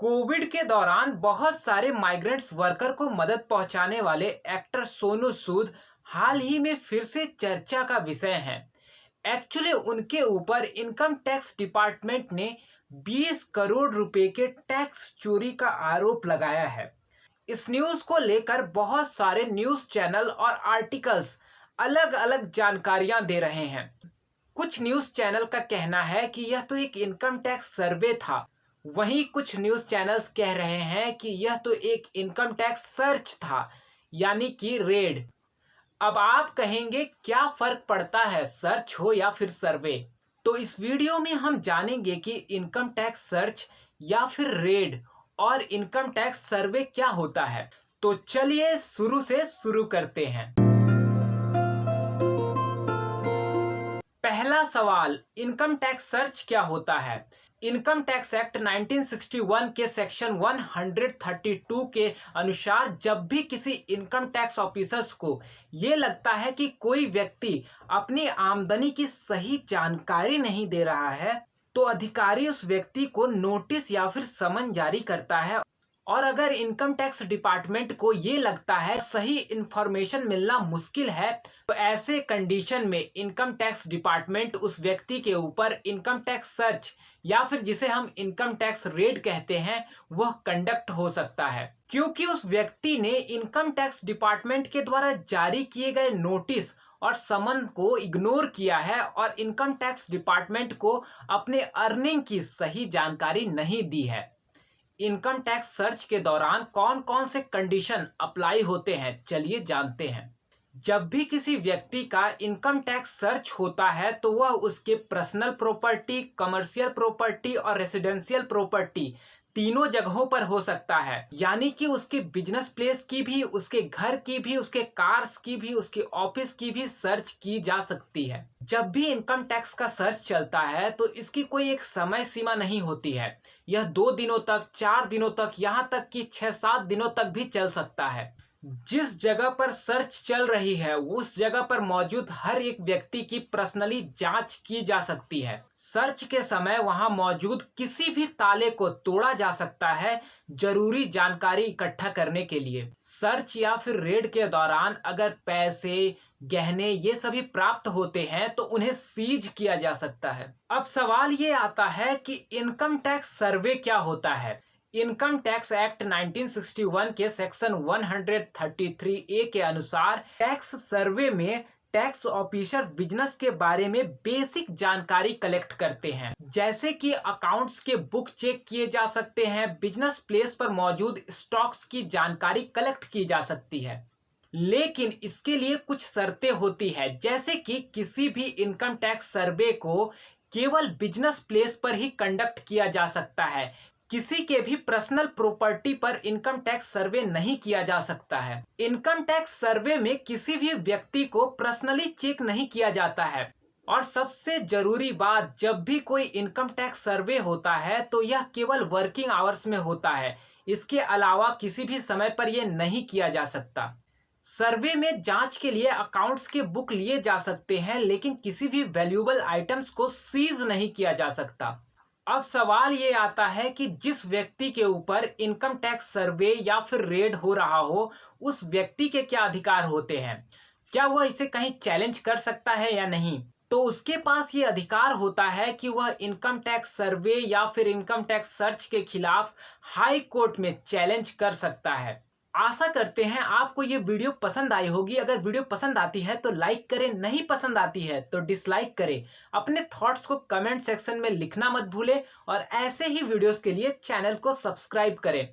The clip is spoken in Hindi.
कोविड के दौरान बहुत सारे माइग्रेंट्स वर्कर को मदद पहुंचाने वाले एक्टर सोनू सूद हाल ही में फिर से चर्चा का विषय हैं। एक्चुअली उनके ऊपर इनकम टैक्स डिपार्टमेंट ने 20 करोड़ रुपए के टैक्स चोरी का आरोप लगाया है। इस न्यूज को लेकर बहुत सारे न्यूज चैनल और आर्टिकल्स अलग अलग जानकारियां दे रहे हैं। कुछ न्यूज चैनल का कहना है कि यह तो एक इनकम टैक्स सर्वे था, वहीं कुछ न्यूज चैनल्स कह रहे हैं कि यह तो एक इनकम टैक्स सर्च था, यानी कि रेड। अब आप कहेंगे क्या फर्क पड़ता है, सर्च हो या फिर सर्वे? तो इस वीडियो में हम जानेंगे कि इनकम टैक्स सर्च या फिर रेड और इनकम टैक्स सर्वे क्या होता है। तो चलिए शुरू से शुरू करते हैं। पहला सवाल, इनकम टैक्स सर्च क्या होता है? इनकम टैक्स एक्ट 1961 के सेक्शन 132 के अनुसार जब भी किसी इनकम टैक्स ऑफिसर्स को ये लगता है कि कोई व्यक्ति अपनी आमदनी की सही जानकारी नहीं दे रहा है, तो अधिकारी उस व्यक्ति को नोटिस या फिर समन जारी करता है। और अगर इनकम टैक्स डिपार्टमेंट को ये लगता है सही इंफॉर्मेशन मिलना मुश्किल है, तो ऐसे कंडीशन में इनकम टैक्स डिपार्टमेंट उस व्यक्ति के ऊपर इनकम टैक्स सर्च या फिर जिसे हम इनकम टैक्स रेड कहते हैं वह कंडक्ट हो सकता है, क्योंकि उस व्यक्ति ने इनकम टैक्स डिपार्टमेंट के द्वारा जारी किए गए नोटिस और समन को इग्नोर किया है और इनकम टैक्स डिपार्टमेंट को अपने अर्निंग की सही जानकारी नहीं दी है। इनकम टैक्स सर्च के दौरान कौन कौन से कंडीशन अप्लाई होते हैं, चलिए जानते हैं। जब भी किसी व्यक्ति का इनकम टैक्स सर्च होता है तो वह उसके पर्सनल प्रॉपर्टी, कमर्शियल प्रॉपर्टी और रेसिडेंशियल प्रॉपर्टी तीनों जगहों पर हो सकता है, यानी कि उसके बिजनेस प्लेस की भी, उसके घर की भी, उसके कार्स की भी, उसके ऑफिस की भी सर्च की जा सकती है। जब भी इनकम टैक्स का सर्च चलता है तो इसकी कोई एक समय सीमा नहीं होती है। यह 2 दिनों तक, 4 दिनों तक, यहाँ तक कि 6-7 दिनों तक भी चल सकता है। जिस जगह पर सर्च चल रही है उस जगह पर मौजूद हर एक व्यक्ति की पर्सनली जांच की जा सकती है। सर्च के समय वहां मौजूद किसी भी ताले को तोड़ा जा सकता है जरूरी जानकारी इकट्ठा करने के लिए। सर्च या फिर रेड के दौरान अगर पैसे, गहने ये सभी प्राप्त होते हैं तो उन्हें सीज किया जा सकता है। अब सवाल ये आता है कि इनकम टैक्स सर्वे क्या होता है? इनकम टैक्स एक्ट 1961 के सेक्शन 133A के अनुसार टैक्स सर्वे में टैक्स ऑफिसर बिजनेस के बारे में बेसिक जानकारी कलेक्ट करते हैं, जैसे कि अकाउंट्स के बुक चेक किए जा सकते हैं, बिजनेस प्लेस पर मौजूद स्टॉक्स की जानकारी कलेक्ट की जा सकती है। लेकिन इसके लिए कुछ शर्तें होती है, जैसे कि किसी भी इनकम टैक्स सर्वे को केवल बिजनेस प्लेस पर ही कंडक्ट किया जा सकता है। किसी के भी पर्सनल प्रॉपर्टी पर इनकम टैक्स सर्वे नहीं किया जा सकता है। इनकम टैक्स सर्वे में किसी भी व्यक्ति को पर्सनली चेक नहीं किया जाता है। और सबसे जरूरी बात, जब भी कोई इनकम टैक्स सर्वे होता है तो यह केवल वर्किंग आवर्स में होता है, इसके अलावा किसी भी समय पर यह नहीं किया जा सकता। सर्वे में जांच के लिए अकाउंट्स के बुक लिए जा सकते हैं, लेकिन किसी भी वैल्यूएबल आइटम्स को सीज नहीं किया जा सकता। अब सवाल ये आता है कि जिस व्यक्ति के ऊपर इनकम टैक्स सर्वे या फिर रेड हो रहा हो, उस व्यक्ति के क्या अधिकार होते हैं? क्या वह इसे कहीं चैलेंज कर सकता है या नहीं? तो उसके पास ये अधिकार होता है कि वह इनकम टैक्स सर्वे या फिर इनकम टैक्स सर्च के खिलाफ हाई कोर्ट में चैलेंज कर सकता है। आशा करते हैं आपको ये वीडियो पसंद आई होगी। अगर वीडियो पसंद आती है तो लाइक करें, नहीं पसंद आती है तो डिसलाइक करें। अपने थॉट्स को कमेंट सेक्शन में लिखना मत भूलें और ऐसे ही वीडियोस के लिए चैनल को सब्सक्राइब करें।